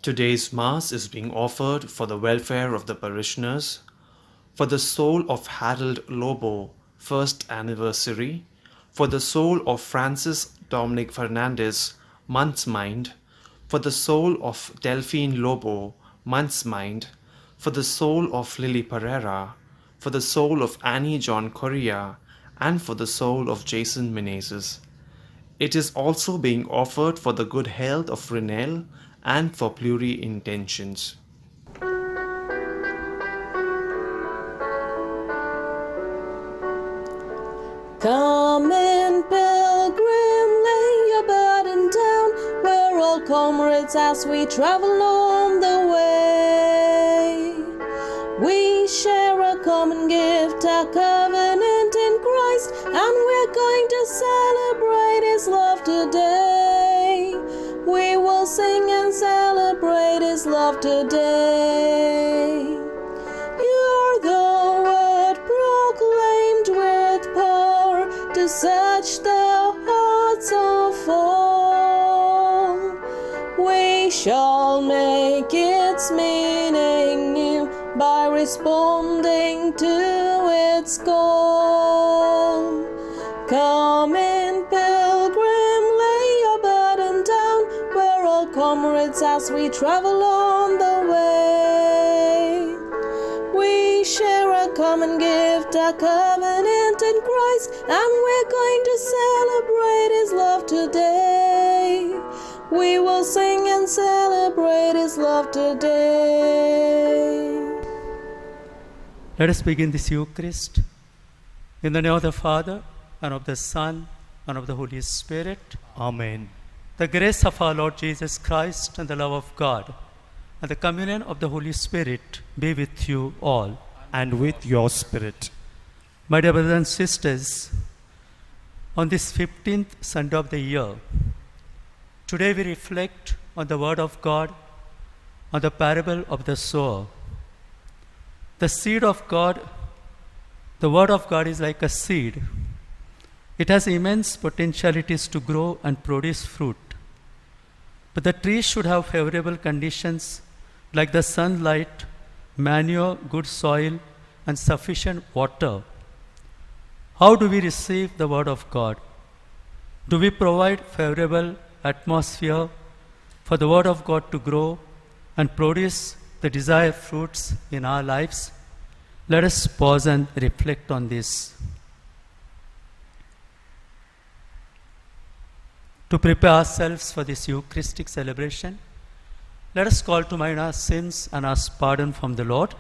Today's Mass is being offered for the welfare of the parishioners, for the soul of Harold Lobo, first anniversary, for the soul of Francis Dominic Fernandez, month's mind, for the soul of Delphine Lobo, month's mind, for the soul of Lily Pereira, for the soul of Annie John Correa, and for the soul of Jason Menezes. It is also being offered for the good health of Renelle and for pluri-intentions. Come in, pilgrim, lay your burden down. We're all comrades as we travel on the way. We share a common gift, a covenant in Christ, and we're going to celebrate His love today. We will sing and celebrate His love today. You're the word proclaimed with power to search the hearts of all. We shall make its meaning new by responding to its call. Come in, pilgrim, lay your burden down. We're all comrades as we travel on the way. We share a common gift, a covenant in Christ, and we're going to celebrate His love today. We will sing and celebrate His love today. Let us begin this Eucharist in the name of the Father, and of the Son, and of the Holy Spirit. Amen. The grace of our Lord Jesus Christ and the love of God and the communion of the Holy Spirit be with you all. And with your spirit. My dear brothers and sisters, on this 15th Sunday of the year, today we reflect on the Word of God, on the parable of the sower. The seed of God, the Word of God is like a seed. It has immense potentialities to grow and produce fruit. But the tree should have favorable conditions like the sunlight, manure, good soil, and sufficient water. How do we receive the Word of God? Do we provide favorable atmosphere for the Word of God to grow and produce the desired fruits in our lives? Let us pause and reflect on this. To prepare ourselves for this Eucharistic celebration, let us call to mind our sins and ask pardon from the Lord.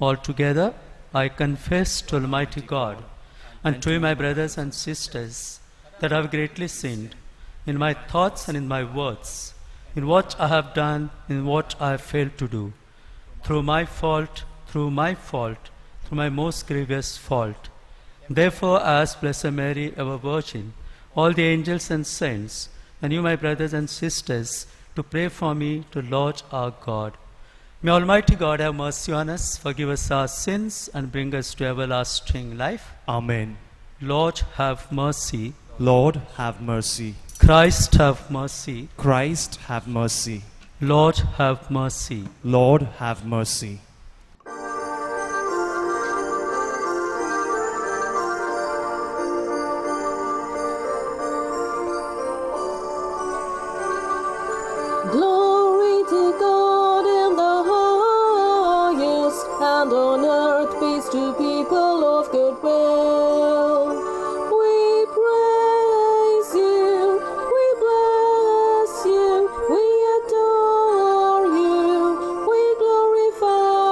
All together, I confess to Almighty God and to you, my brothers and sisters, that I have greatly sinned in my thoughts and in my words, in what I have done, in what I have failed to do, through my fault, through my most grievous fault. Therefore, I ask Blessed Mary, ever Virgin, all the angels and saints, and you, my brothers and sisters, to pray for me to Lord our God. May Almighty God have mercy on us, forgive us our sins, and bring us to everlasting life. Amen. Lord, have mercy. Lord, have mercy. Christ, have mercy. Christ, have mercy. Lord, have mercy. Lord, have mercy. Glory to God in the highest, and on earth peace to people of good will. We praise you, we bless you, we adore you, we glorify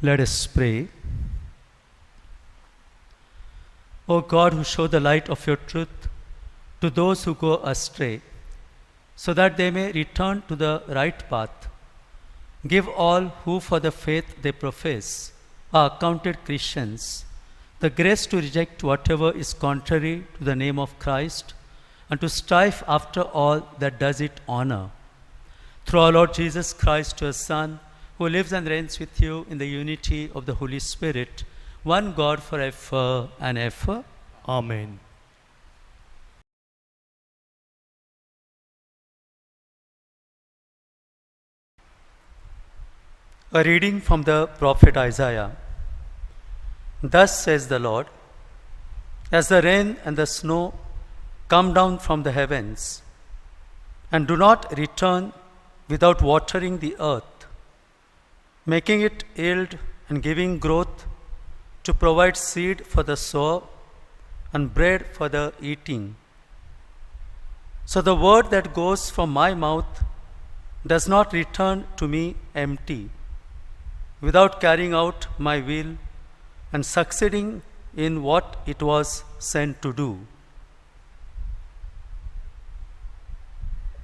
Let us pray. O God, who show the light of your truth to those who go astray, so that they may return to the right path, give all who for the faith they profess are accounted Christians the grace to reject whatever is contrary to the name of Christ and to strive after all that does it honor. Through our Lord Jesus Christ, your Son, who lives and reigns with you in the unity of the Holy Spirit, one God forever and ever. Amen. A reading from the prophet Isaiah. Thus says the Lord, as the rain and the snow come down from the heavens and do not return without watering the earth, making it yield and giving growth to provide seed for the sower and bread for the eating. So the word that goes from my mouth does not return to me empty, without carrying out my will and succeeding in what it was sent to do.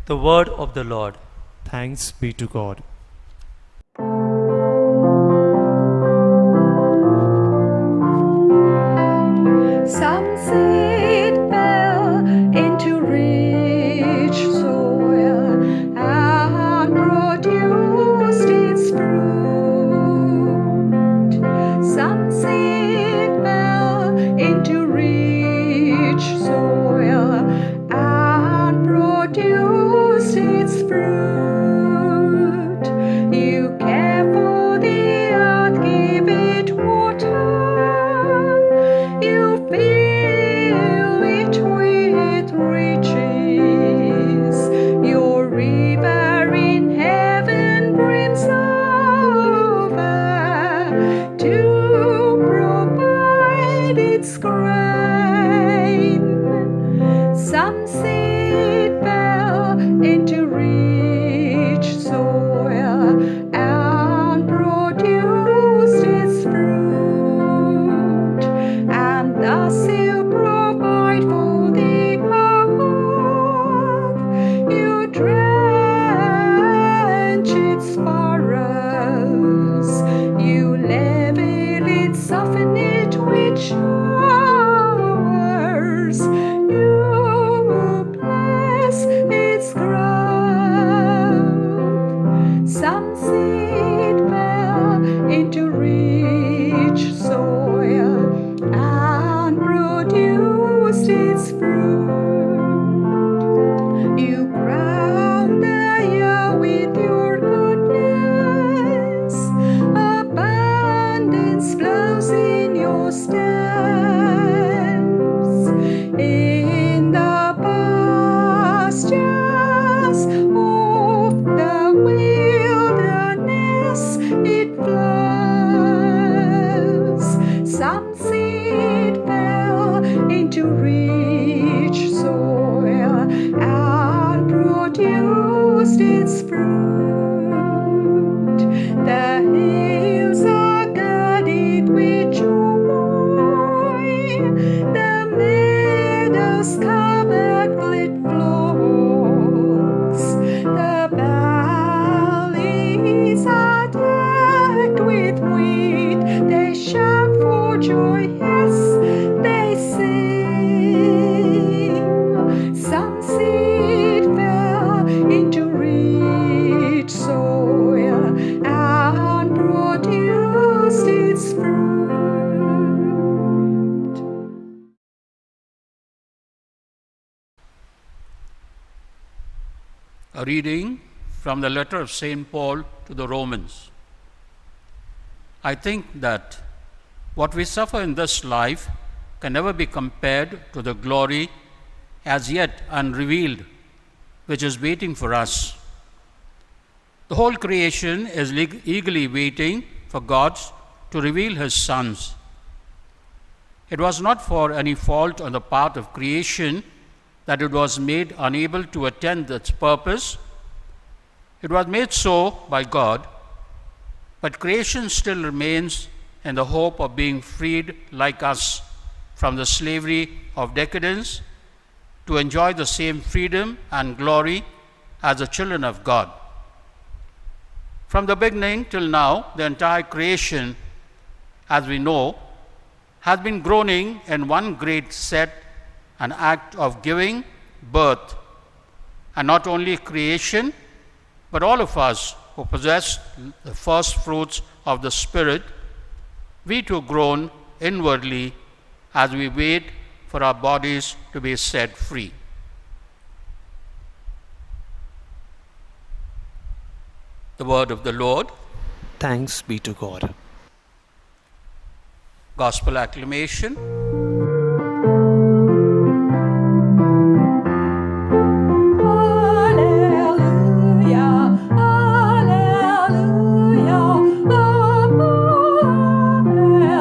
The word of the Lord. Thanks be to God. Some seed fell into rich soil and produced its fruit. Some seed fell into rich soil and produced its fruit. You care for the earth, give it water. You fill it with riches. Your river in heaven brims over to provide its grain. Some seed fell into rich soil and produced its fruit, and thus you provide for the earth. You drench its furrows, you level it, soften it with showers. You bless its growth. Some seed fell into rich soil and produced its fruit. You crown the year with your goodness. Abundance flows in your stems. In the pastures of the wilderness it flows. Some seed fell into rich soil and produced its fruit. The hills are girded with joy, the meadows covered with flocks, the valleys are decked with wheat. They shout for joy, yes, they sing. Some seed fell into rich soil and produced its fruit. A reading from the letter of St. Paul to the Romans. I think that what we suffer in this life can never be compared to the glory as yet unrevealed, which is waiting for us. The whole creation is eagerly waiting for God to reveal His sons. It was not for any fault on the part of creation that it was made unable to attain its purpose. It was made so by God, but creation still remains in the hope of being freed like us from the slavery of decadence to enjoy the same freedom and glory as the children of God. From the beginning till now, the entire creation, as we know, has been groaning in one great set, an act of giving birth. And not only creation, but all of us who possess the first fruits of the Spirit, we too groan inwardly as we wait for our bodies to be set free. The word of the Lord. Thanks be to God. Gospel acclamation. Alleluia, alleluia, alleluia,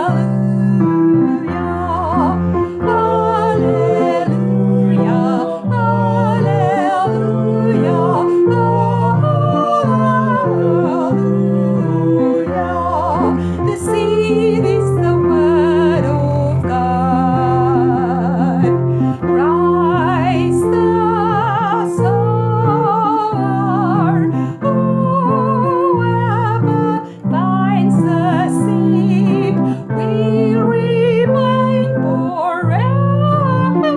alleluia, alleluia. The seed is the word of God. Christ the sower. Whoever finds the seed will remain forever.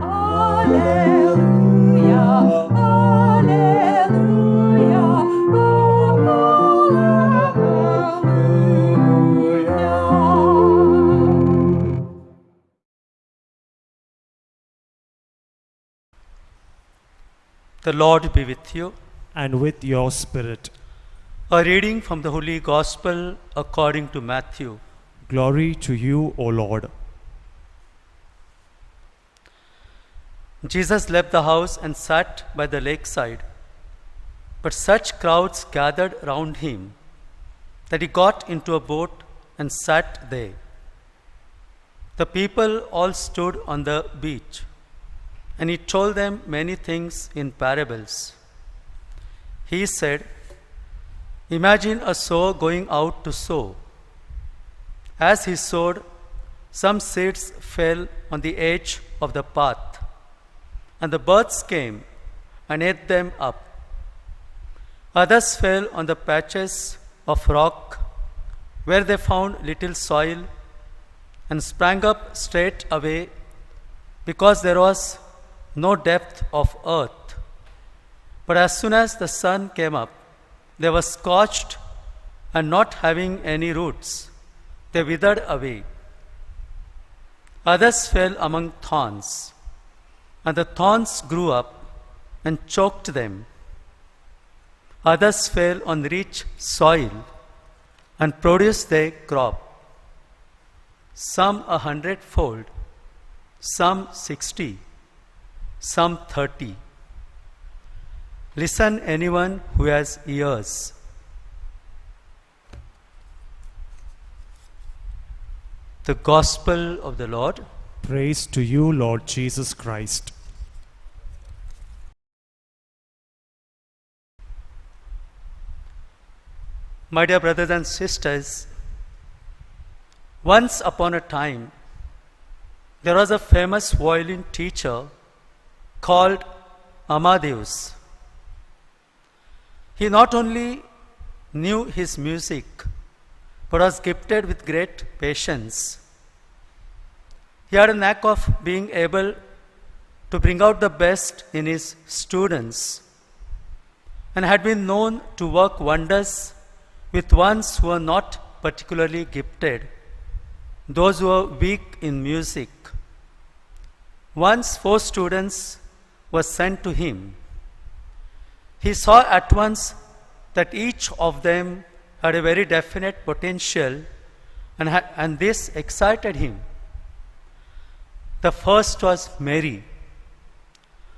Alleluia, alleluia, alleluia. The Lord be with you. And with your spirit. A reading from the Holy Gospel according to Matthew. Glory to you, O Lord. Jesus left the house and sat by the lakeside. But such crowds gathered round him that he got into a boat and sat there. The people all stood on the beach, and he told them many things in parables. He said, "Imagine a sower going out to sow. As he sowed, some seeds fell on the edge of the path, and the birds came and ate them up. Others fell on the patches of rock, where they found little soil and sprang up straight away, because there was no depth of earth. But as soon as the sun came up, they were scorched, and not having any roots, they withered away. Others fell among thorns, and the thorns grew up and choked them. Others fell on rich soil and produced their crop, some 100-fold, some 60, some 30. Listen, anyone who has ears." The Gospel of the Lord. Praise to you, Lord Jesus Christ. My dear brothers and sisters, once upon a time, there was a famous violin teacher called Amadeus. He not only knew his music, but was gifted with great patience. He had a knack of being able to bring out the best in his students, and had been known to work wonders with ones who were not particularly gifted, those who were weak in music. Once 4 students were sent to him. He saw at once that each of them had a very definite potential, and this excited him. The first was Mary.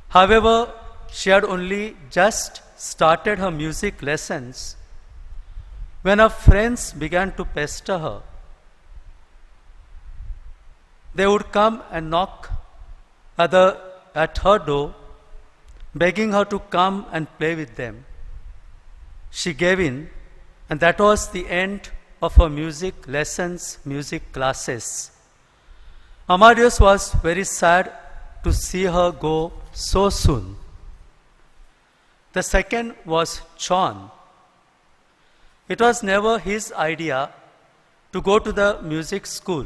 However, she had only just started her music lessons when her friends began to pester her. They would come and knock at her door, begging her to come and play with them. She gave in and that was the end of her music lessons, music classes. Amadeus was very sad to see her go so soon. The second was John. It was never his idea to go to the music school.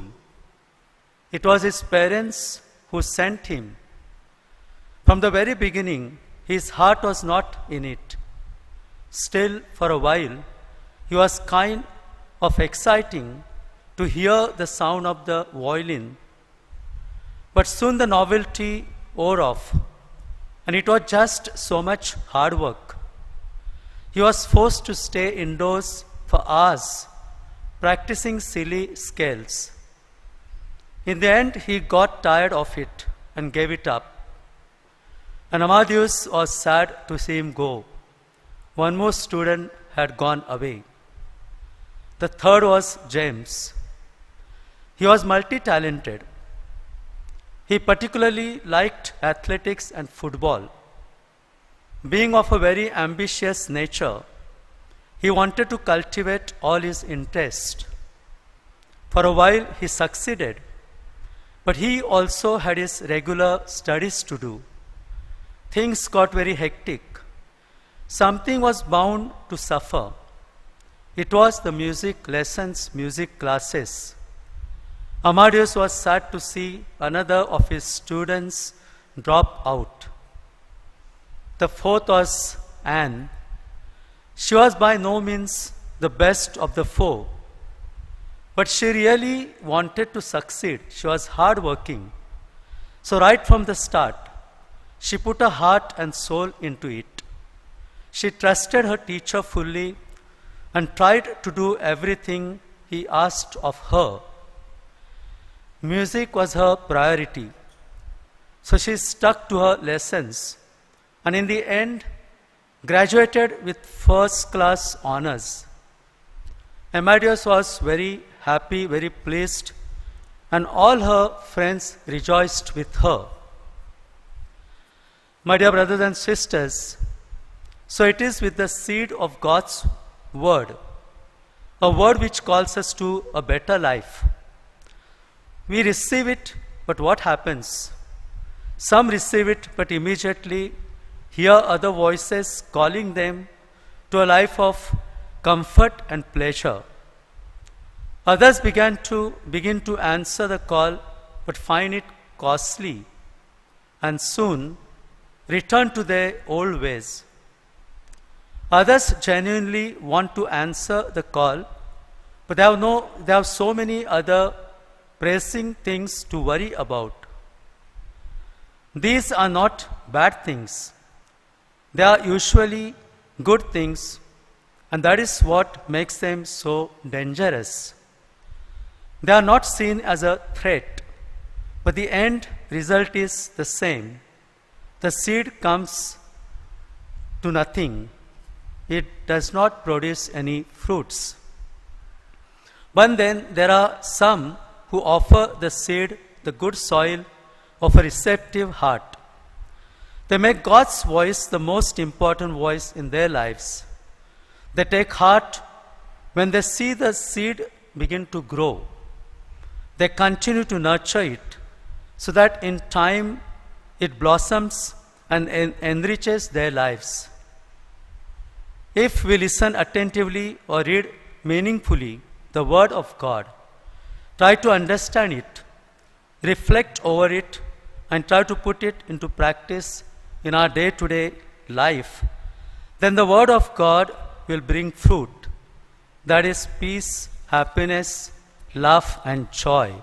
It was his parents who sent him. From the very beginning, his heart was not in it. Still, for a while, he was kind of exciting to hear the sound of the violin. But soon the novelty wore off, and it was just so much hard work. He was forced to stay indoors for hours, practicing silly scales. In the end, he got tired of it and gave it up. And Amadeus was sad to see him go. One more student had gone away. The third was James. He was multi-talented. He particularly liked athletics and football. Being of a very ambitious nature, he wanted to cultivate all his interests. For a while, he succeeded, but he also had his regular studies to do. Things got very hectic. Something was bound to suffer. It was the music lessons, music classes. Amadeus was sad to see another of his students drop out. The fourth was Anne. She was by no means the best of the four, but she really wanted to succeed. She was hardworking. So right from the start, she put her heart and soul into it. She trusted her teacher fully and tried to do everything he asked of her. Music was her priority. So she stuck to her lessons and in the end graduated with first-class honors. Amadeus was very happy, very pleased, and all her friends rejoiced with her. My dear brothers and sisters, so it is with the seed of God's word, a word which calls us to a better life. We receive it, but what happens? Some receive it, but immediately hear other voices calling them to a life of comfort and pleasure. Others begin to answer the call, but find it costly, and soon return to their old ways. Others genuinely want to answer the call, but they have so many other pressing things to worry about. These are not bad things. They are usually good things, and that is what makes them so dangerous. They are not seen as a threat, but the end result is the same. The seed comes to nothing. It does not produce any fruits. But then there are some who offer the seed, the good soil of a receptive heart. They make God's voice the most important voice in their lives. They take heart when they see the seed begin to grow. They continue to nurture it so that in time it blossoms and enriches their lives. If we listen attentively or read meaningfully the Word of God, try to understand it, reflect over it, and try to put it into practice in our day-to-day life, then the Word of God will bring fruit. That is peace, happiness, love, and joy.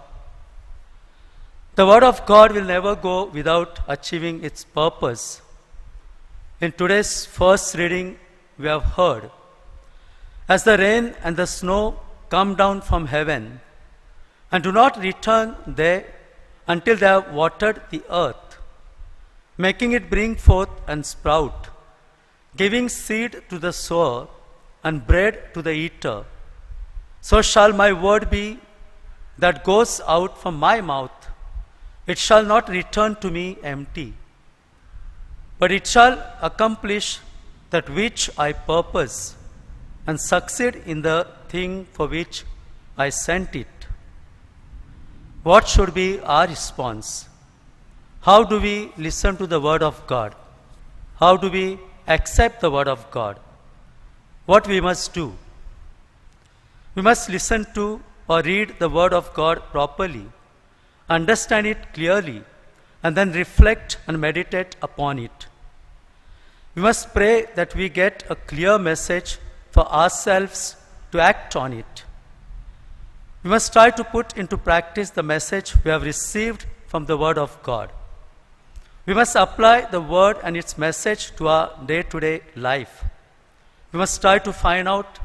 The Word of God will never go without achieving its purpose. In today's first reading, we have heard, as the rain and the snow come down from heaven and do not return there until they have watered the earth, making it bring forth and sprout, giving seed to the sower and bread to the eater, so shall my word be that goes out from my mouth. It shall not return to me empty, but it shall accomplish that which I purpose, and succeed in the thing for which I sent it? What should be our response? How do we listen to the Word of God? How do we accept the Word of God? What we must do? We must listen to or read the Word of God properly, understand it clearly, and then reflect and meditate upon it. We must pray that we get a clear message for ourselves to act on it. We must try to put into practice the message we have received from the Word of God. We must apply the Word and its message to our day-to-day life. We must try to find out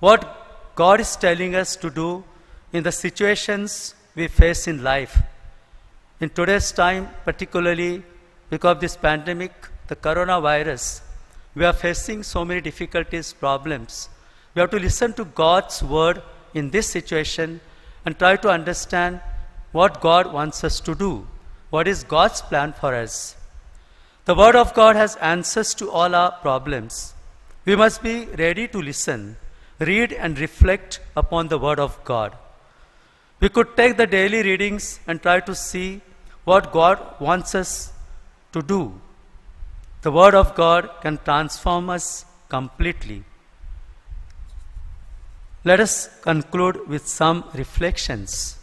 what God is telling us to do in the situations we face in life. In today's time, particularly because of this pandemic, the coronavirus, we are facing so many difficulties, problems. We have to listen to God's Word in this situation and try to understand what God wants us to do. What is God's plan for us? The Word of God has answers to all our problems. We must be ready to listen, read and reflect upon the Word of God. We could take the daily readings and try to see what God wants us to do. The Word of God can transform us completely. Let us conclude with some reflections.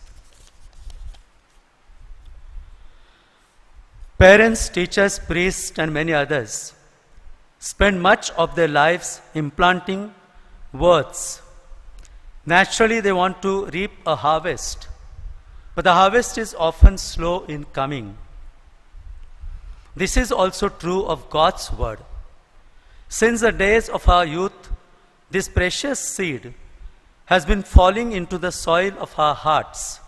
Parents, teachers, priests, and many others spend much of their lives implanting words. Naturally, they want to reap a harvest, but the harvest is often slow in coming. This is also true of God's Word. Since the days of our youth, this precious seed has been falling into the soil of our hearts.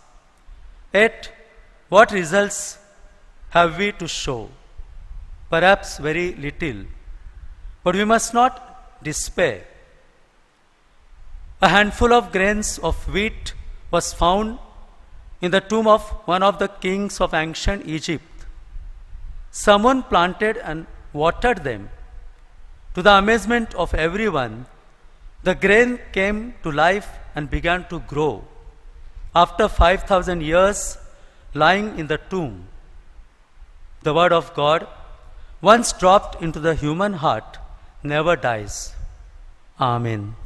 Yet, what results have we to show? Perhaps very little. But we must not despair. A handful of grains of wheat was found in the tomb of one of the kings of ancient Egypt. Someone planted and watered them. To the amazement of everyone, the grain came to life and began to grow. After 5,000 years lying in the tomb, the Word of God, once dropped into the human heart, never dies. Amen.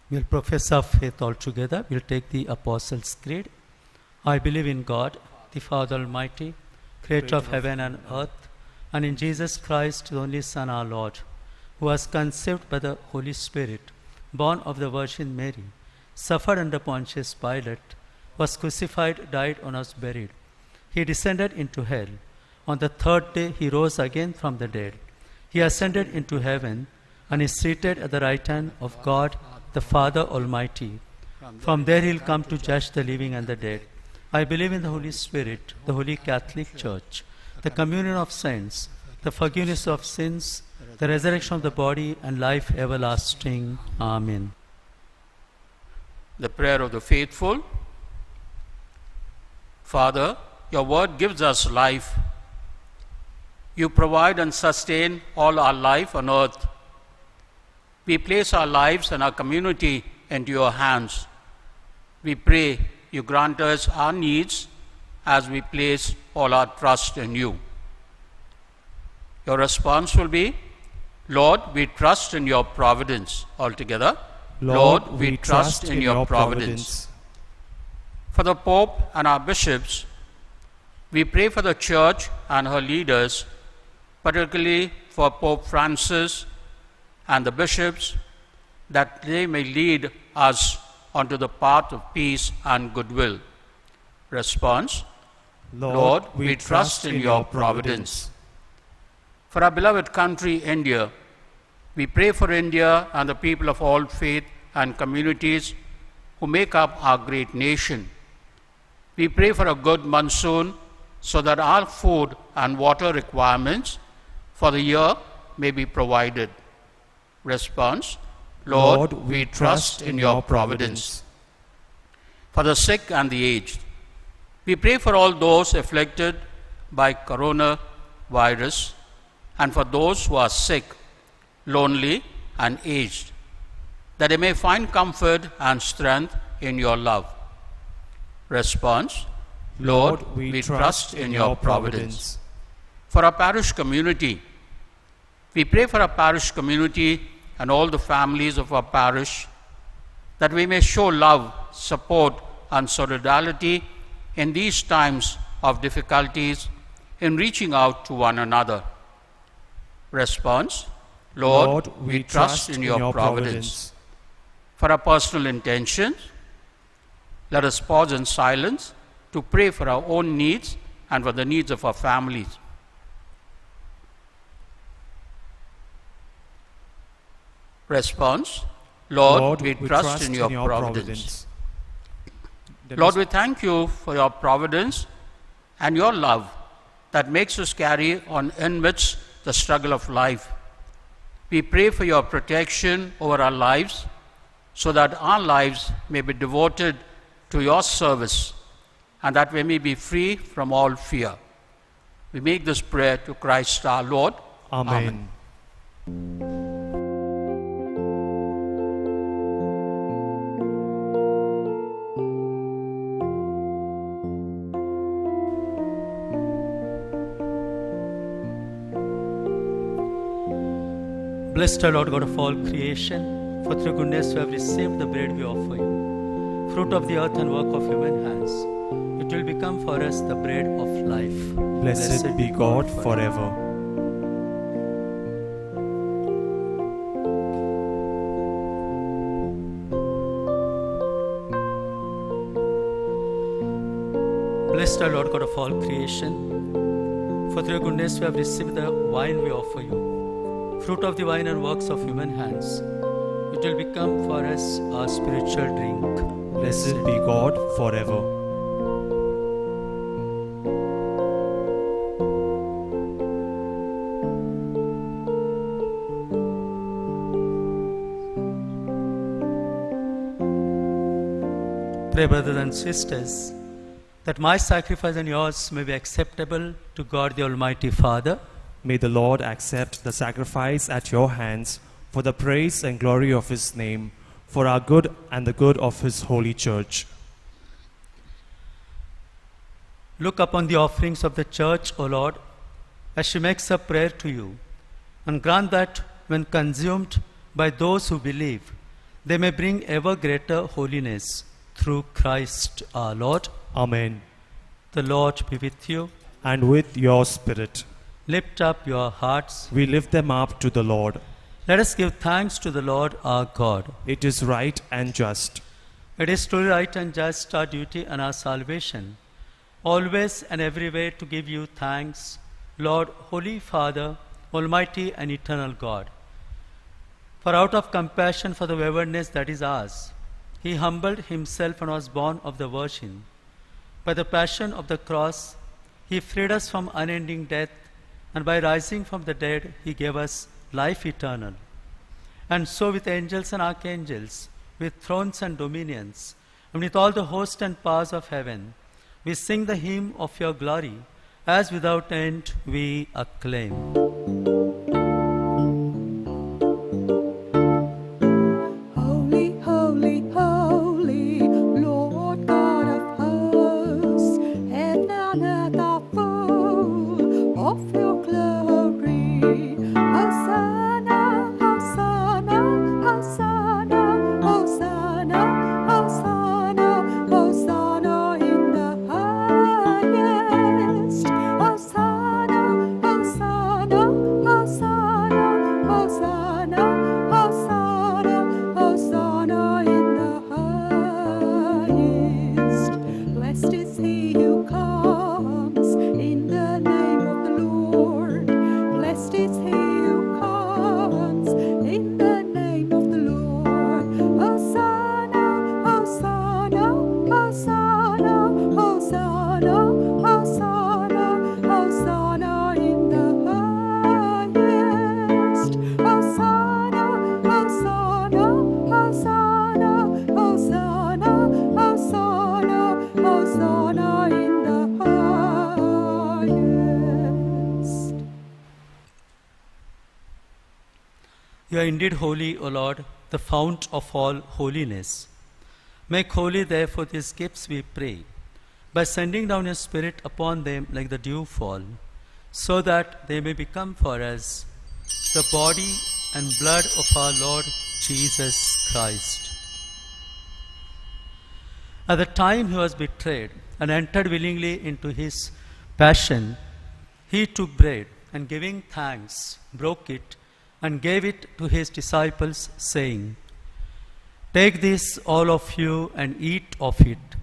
We'll profess our faith all together. We'll take the Apostles' Creed. I believe in God, the Father Almighty, creator of heaven and earth, and in Jesus Christ, the only Son, our Lord, who was conceived by the Holy Spirit, born of the Virgin Mary, suffered under Pontius Pilate, was crucified, died, and was buried. He descended into hell. On the third day, he rose again from the dead. He ascended into heaven and is seated at the right hand of God, the Father Almighty. From there he will come to judge the living and the dead. I believe in the Holy Spirit, the Holy Catholic Church, the communion of saints, the forgiveness of sins, the resurrection of the body, and life everlasting. Amen. The prayer of the faithful. Father, your word gives us life. You provide and sustain all our life on earth. We place our lives and our community into your hands. We pray you grant us our needs as we place all our trust in you. Your response will be, Lord, we trust in your providence. Altogether, Lord, we trust in your providence. For the Pope and our bishops, we pray for the Church and her leaders, particularly for Pope Francis and the bishops, that they may lead us onto the path of peace and goodwill. Response, Lord, we trust in your providence. For our beloved country, India, we pray for India and the people of all faith and communities who make up our great nation. We pray for a good monsoon, so that our food and water requirements for the year may be provided. Response: Lord, we trust in your providence. For the sick and the aged, we pray for all those afflicted by coronavirus and for those who are sick, lonely, and aged, that they may find comfort and strength in your love. Response: Lord, we trust in your providence. For our parish community, we pray for our parish community and all the families of our parish, that we may show love, support, and solidarity in these times of difficulties in reaching out to one another. Response: Lord, we trust in your providence. For our personal intentions, let us pause in silence to pray for our own needs and for the needs of our families. Response: Lord, we trust in your providence. Lord, we thank you for your providence and your love that makes us carry on amidst the struggle of life. We pray for your protection over our lives so that our lives may be devoted to your service and that we may be free from all fear. We make this prayer to Christ our Lord. Amen. Blessed are Lord God of all creation, for through goodness you have received the bread we offer you, fruit of the earth and work of human hands. It will become for us the bread of life. Blessed be God forever. Blessed are Lord God of all creation, for through your goodness we have received the wine we offer you, fruit of the vine and works of human hands. It will become for us our spiritual drink. Blessed be God forever. Pray, brothers and sisters, that my sacrifice and yours may be acceptable to God the Almighty Father. May the Lord accept the sacrifice at your hands for the praise and glory of his name, for our good and the good of his holy church. Look upon the offerings of the church, O Lord, as she makes a prayer to you, and grant that when consumed by those who believe, they may bring ever greater holiness through Christ our Lord. Amen. The Lord be with you. And with your spirit. Lift up your hearts. We lift them up to the Lord. Let us give thanks to the Lord our God. It is right and just. It is truly right and just, our duty and our salvation, always and everywhere to give you thanks, Lord, Holy Father, Almighty and eternal God. For out of compassion for the waywardness that is ours, he humbled himself and was born of the Virgin. By the passion of the cross, he freed us from unending death, and by rising from the dead, he gave us life eternal. And so with angels and archangels, with thrones and dominions, and with all the hosts and powers of heaven, we sing the hymn of your glory, as without end we acclaim. Holy, holy, holy, Lord God of hosts, heaven and earth are full of your glory. Hosanna, Hosanna, Hosanna, Hosanna, Hosanna, Hosanna in the highest. Hosanna, Hosanna, You are indeed holy, O Lord, the fount of all holiness. Make holy, therefore, these gifts, we pray, by sending down your Spirit upon them like the dewfall, so that they may become for us the body and blood of our Lord Jesus Christ. At the time he was betrayed and entered willingly into his passion, he took bread and giving thanks, broke it and gave it to his disciples, saying, "Take this, all of you, and eat of it,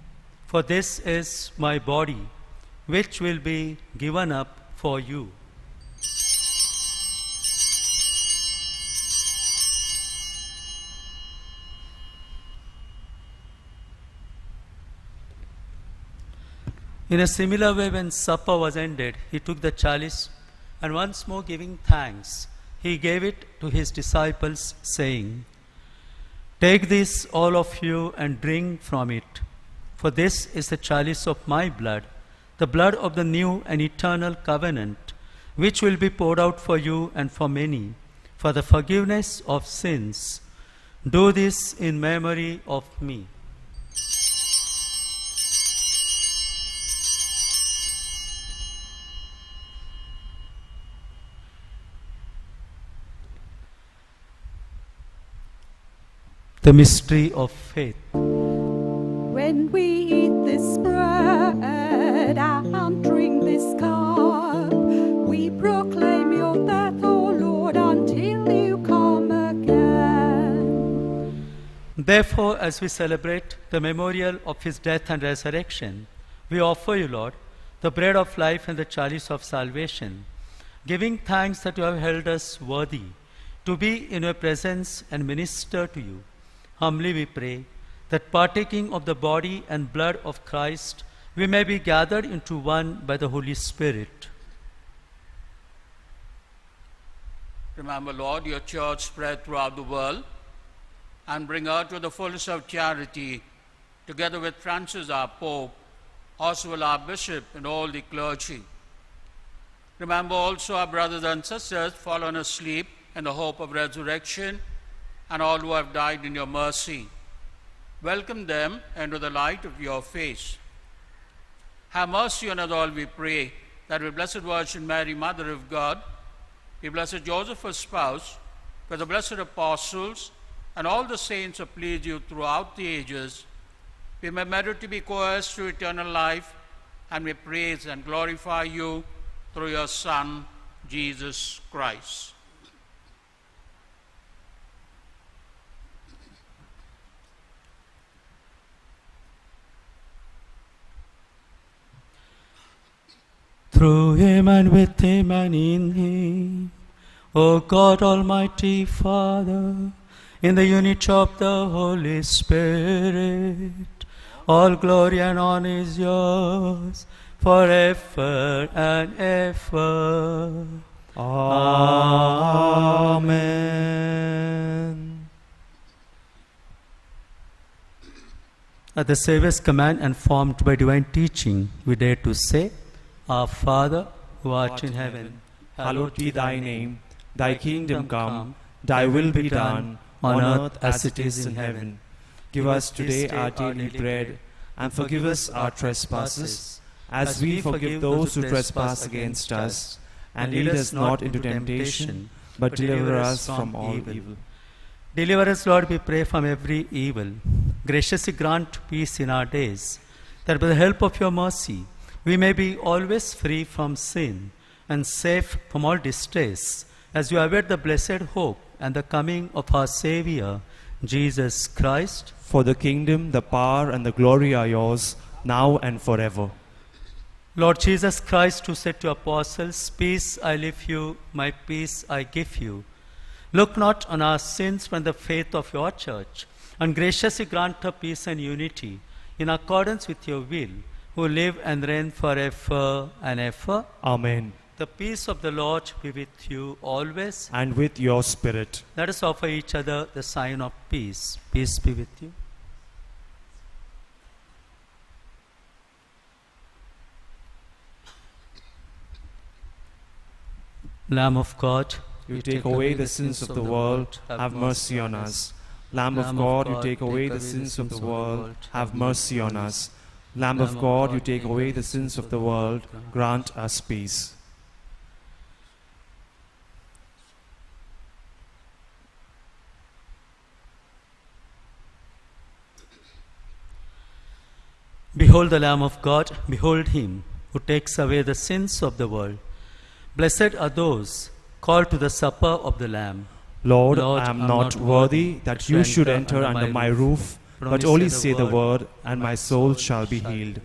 for this is my body, which will be given up for you." In a similar way, when supper was ended, he took the chalice, and once more giving thanks, he gave it to his disciples, saying, "Take this, all of you, and drink from it, for this is the chalice of my blood, the blood of the new and eternal covenant, which will be poured out for you and for many, for the forgiveness of sins. Do this in memory of me." The mystery of faith. When we eat this bread and drink this cup, we proclaim your death, O Lord, until you come again. Therefore, as we celebrate the memorial of his death and resurrection, we offer you, Lord, the bread of life and the chalice of salvation, giving thanks that you have held us worthy to be in your presence and minister to you. Humbly we pray that partaking of the body and blood of Christ, we may be gathered into one by the Holy Spirit. Remember, Lord, your church spread throughout the world, and bring her to the fullness of charity, together with Francis our Pope, Oswald our Bishop, and all the clergy. Remember also our brothers and sisters fallen asleep in the hope of resurrection, and all who have died in your mercy. Welcome them into the light of your face. Have mercy on us all, we pray, that with Blessed Virgin Mary, Mother of God, with Blessed Joseph, her spouse, with the blessed apostles, and all the saints who please you throughout the ages, we may merit to be co-heirs to eternal life, and we praise and glorify you through your Son, Jesus Christ. Through him and with him and in him, O God Almighty Father, in the unity of the Holy Spirit, all glory and honor is yours forever and ever. Amen. At the Saviour's command and formed by divine teaching, we dare to say, Our Father, who art in heaven, Hallowed be thy name. Thy kingdom come, thy will be done, on earth as it is in heaven. Give us today our daily bread, and forgive us our trespasses, as we forgive those who trespass against us. And lead us not into temptation, but deliver us from all evil. Deliver us, Lord, we pray, from every evil. Graciously grant peace in our days, that by the help of your mercy, we may be always free from sin and safe from all distress, as we await the blessed hope and the coming of our Saviour, Jesus Christ. For the kingdom, the power, and the glory are yours, now and forever. Lord Jesus Christ, who said to apostles, "Peace I leave you, my peace I give you," look not on our sins but on the faith of your church, and graciously grant her peace and unity, in accordance with your will, who live and reign forever and ever. Amen. The peace of the Lord be with you always. And with your spirit. Let us offer each other the sign of peace. Peace be with you. Lamb of God, you take away the sins of the world, have mercy on us. Lamb of God, you take away the sins of the world, have mercy on us. Lamb of God, you take away the sins of the world, grant us peace. Behold the Lamb of God, behold him who takes away the sins of the world. Blessed are those called to the supper of the Lamb. Lord, I am not worthy that you should enter under my roof, but only say the word, and my soul shall be healed.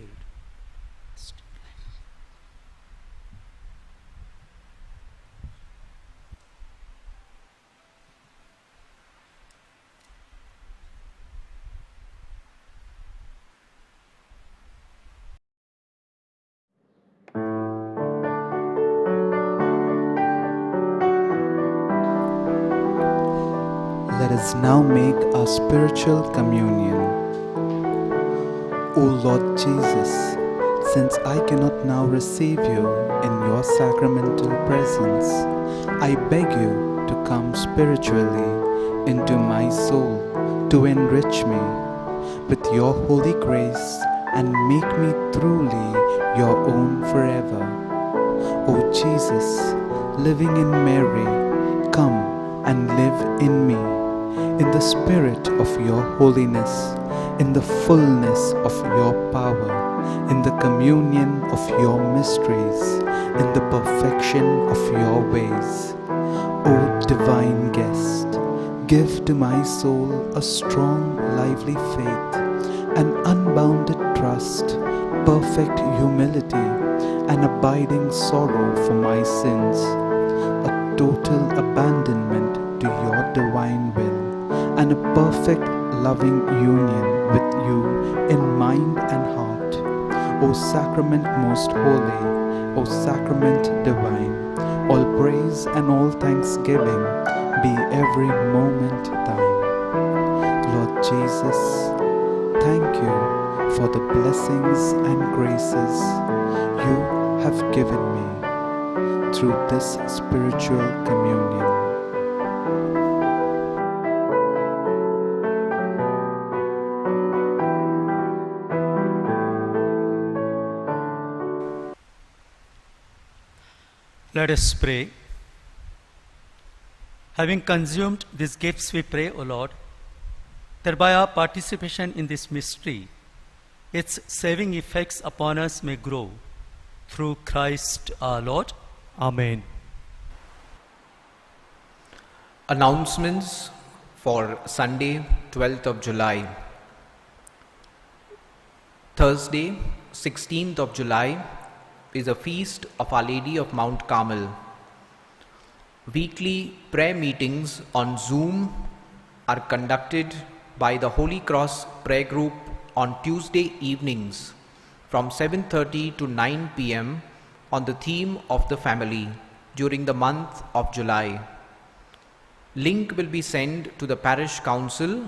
Let us now make our spiritual communion. O Lord Jesus, since I cannot now receive you in your sacramental presence, I beg you to come spiritually into my soul to enrich me with your holy grace and make me truly your own forever. O Jesus, living in Mary, come and live in me, in the spirit of your holiness, in the fullness of your power, in the communion of your mysteries, in the perfection of your ways. O divine guest, give to my soul a strong, lively faith, an unbounded trust, perfect humility, an abiding sorrow for my sins, a total abandonment to your divine will, and a perfect loving union with you in mind and heart. O sacrament most holy, O sacrament divine, all praise and all thanksgiving be every moment thine. Lord Jesus, thank you for the blessings and graces you have given me through this spiritual communion. Let us pray. Having consumed these gifts, we pray, O Lord, that by our participation in this mystery, its saving effects upon us may grow. Through Christ our Lord. Amen. Announcements for Sunday, 12th of July. Thursday, 16th of July, is a feast of Our Lady of Mount Carmel. Weekly prayer meetings on Zoom are conducted by the Holy Cross Prayer Group on Tuesday evenings from 7:30 to 9 p.m. on the theme of the family during the month of July. Link will be sent to the parish council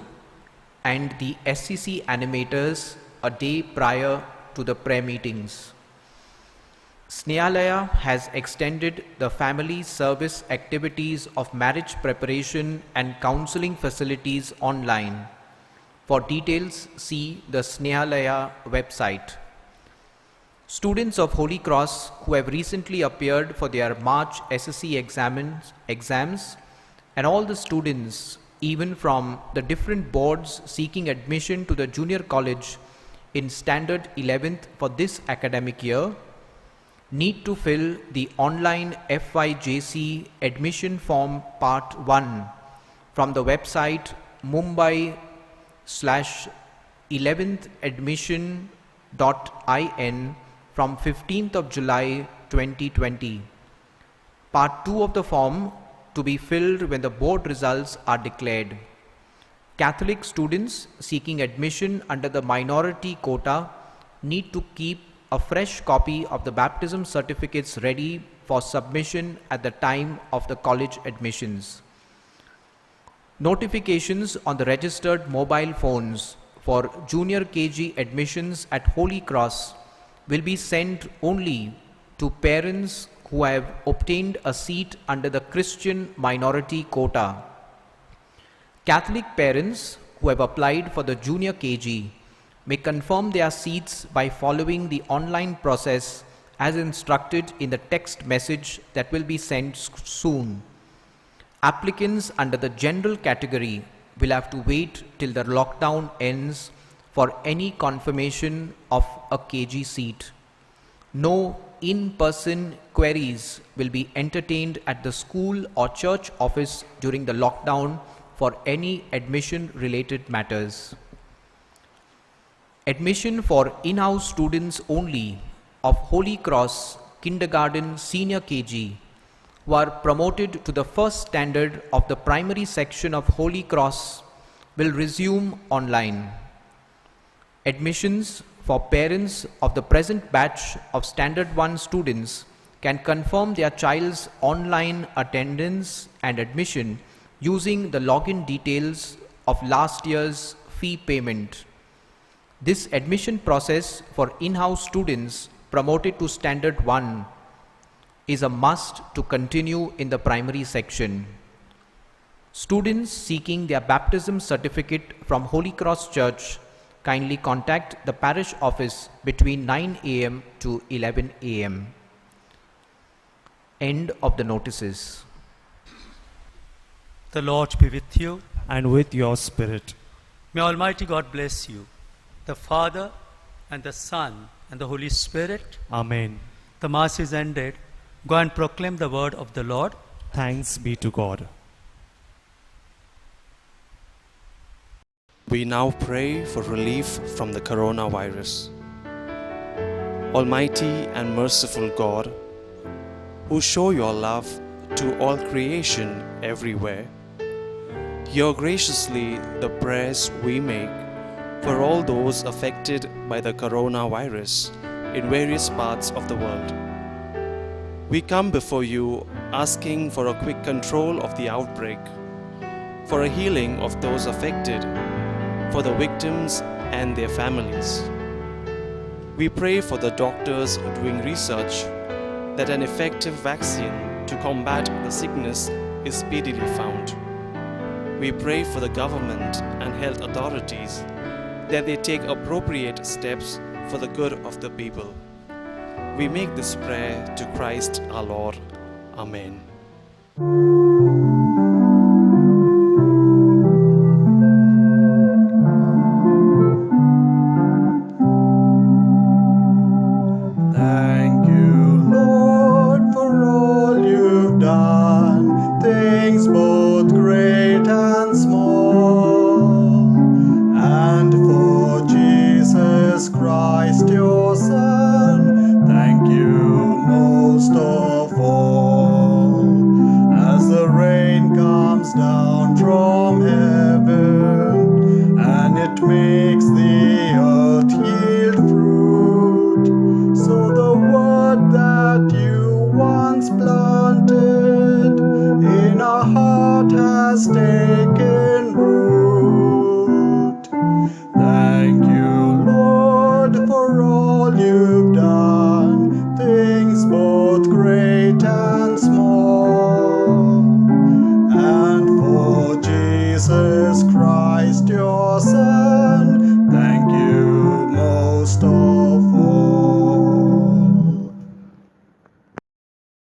and the SCC animators a day prior to the prayer meetings. Snehalaya has extended the family service activities of marriage preparation and counseling facilities online. For details, see the Snehalaya website. Students of Holy Cross who have recently appeared for their March SSC exams and all the students, even from the different boards seeking admission to the junior college in Standard 11th for this academic year, need to fill the online FYJC admission form part 1 from the website mumbai/11thadmission.in from 15th of July 2020. Part 2 of the form to be filled when the board results are declared. Catholic students seeking admission under the minority quota need to keep a fresh copy of the baptism certificates ready for submission at the time of the college admissions. Notifications on the registered mobile phones for junior KG admissions at Holy Cross will be sent only to parents who have obtained a seat under the Christian minority quota. Catholic parents who have applied for the junior KG may confirm their seats by following the online process as instructed in the text message that will be sent soon. Applicants under the general category will have to wait till the lockdown ends for any confirmation of a KG seat. No in-person queries will be entertained at the school or church office during the lockdown for any admission-related matters. Admission for in-house students only of Holy Cross Kindergarten Senior KG who are promoted to the first standard of the primary section of Holy Cross will resume online. Admissions for parents of the present batch of Standard 1 students can confirm their child's online attendance and admission using the login details of last year's fee payment. This admission process for in-house students promoted to Standard 1 is a must to continue in the primary section. Students seeking their baptism certificate from Holy Cross Church kindly contact the parish office between 9 a.m. to 11 a.m. End of the notices. The Lord be with you. And with your spirit. May Almighty God bless you, the Father and the Son and the Holy Spirit. Amen. The Mass is ended. Go and proclaim the word of the Lord. Thanks be to God. We now pray for relief from the coronavirus. Almighty and merciful God, who show your love to all creation everywhere, hear graciously the prayers we make for all those affected by the coronavirus in various parts of the world. We come before you asking for a quick control of the outbreak, for a healing of those affected, for the victims and their families. We pray for the doctors doing research that an effective vaccine to combat the sickness is speedily found. We pray for the government and health authorities that they take appropriate steps for the good of the people. We make this prayer to Christ our Lord. Amen.